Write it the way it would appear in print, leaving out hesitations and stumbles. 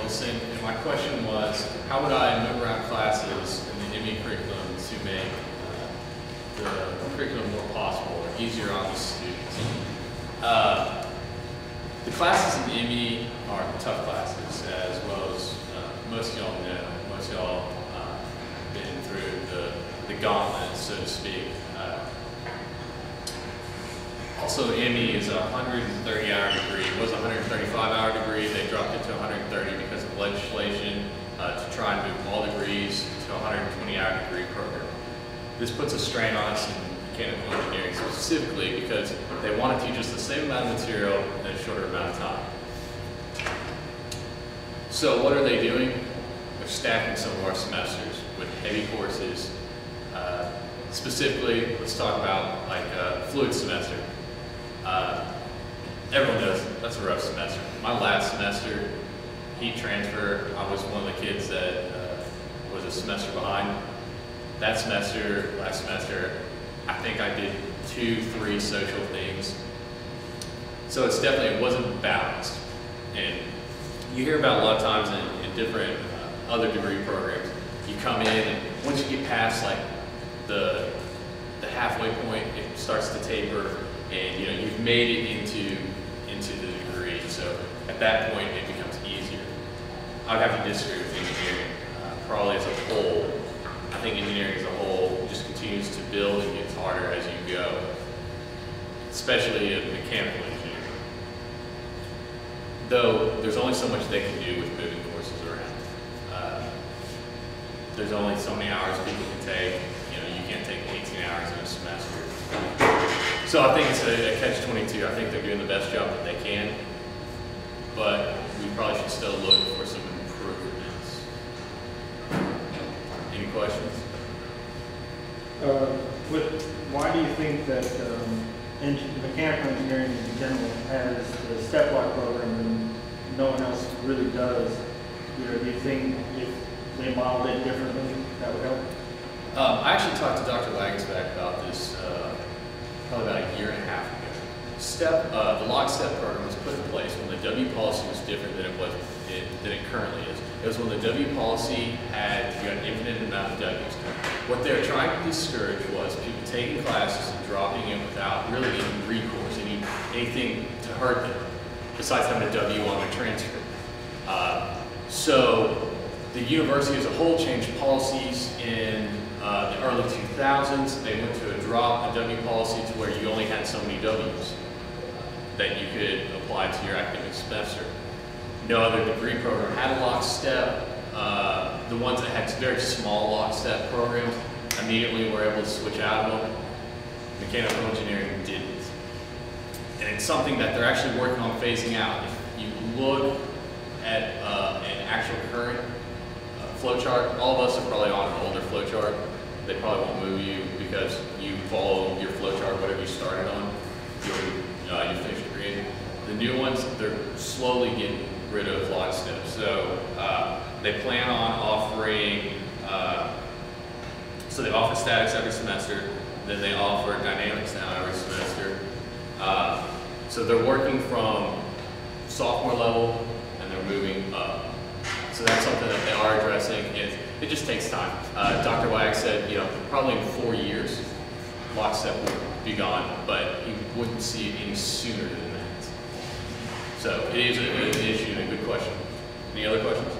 Wilson, and my question was, how would I move around classes in the ME curriculum to make the curriculum more possible or easier on the students? The classes in the ME are tough classes, as well as most of y'all know. Most of y'all been through the gauntlet, so to speak. Also, ME is a 130-hour degree. It was a 135-hour degree. They dropped it to 130 because of legislation to try and move all degrees to a 120-hour degree program. This puts a strain on us in mechanical engineering specifically because they want to teach us the same amount of material in a shorter amount of time. So what are they doing? They're stacking some of our semesters with heavy courses. Specifically, let's talk about like fluid semester. Everyone knows that's a rough semester. My last semester, heat transfer, I was one of the kids that was a semester behind. That semester, last semester, I think I did 2-3 social things. So it's definitely, it wasn't balanced. And you hear about a lot of times in different other degree programs, you come in and once you get past like the halfway point, it starts to taper, and you know you've made it into the degree. So at that point, it becomes easier. I would have to disagree with engineering. Probably as a whole, I think engineering as a whole just continues to build and gets harder as you go, especially in mechanical engineering. Though there's only so much they can do with moving courses around. There's only so many hours people can take. You know, you can't take 18 hours in a semester. So I think it's a catch-22. I think they're doing the best job that they can, but we probably should still look for some improvements. Any questions? Why do you think that mechanical engineering in general has the stepwise program and no one else really does? You know, do you think if they modeled it differently, that would help? I actually talked to Dr. Wagensback about this probably about a year and a half ago. The lockstep program was put in place when the W policy was different than it currently is. It was when the W policy had an infinite amount of W's. What they were trying to discourage was people taking classes and dropping it without really any recourse, anything to hurt them, besides having a W on their transcript. So the university as a whole changed policies in the early 2000s. They went to a W policy to where you only had so many W's that you could apply to your academic semester. No other degree program had a lockstep. The ones that had very small lockstep programs immediately were able to switch out of them. Mechanical engineering didn't. And it's something that they're actually working on phasing out. If you look at an actual current flowchart, all of us are probably on an older flowchart. They probably won't move you because you follow your flowchart, whatever you started on, you finished agreeing. The new ones, they're slowly getting rid of lockstep. So they plan on offering, so they offer statics every semester, then they offer dynamics now every semester. So they're working from sophomore level and they're moving up. So that's something that they are addressing. It just takes time. Dr. Wag said, probably in 4 years, lockstep would be gone, but he wouldn't see it any sooner than that. So it is an issue and a good question. Any other questions?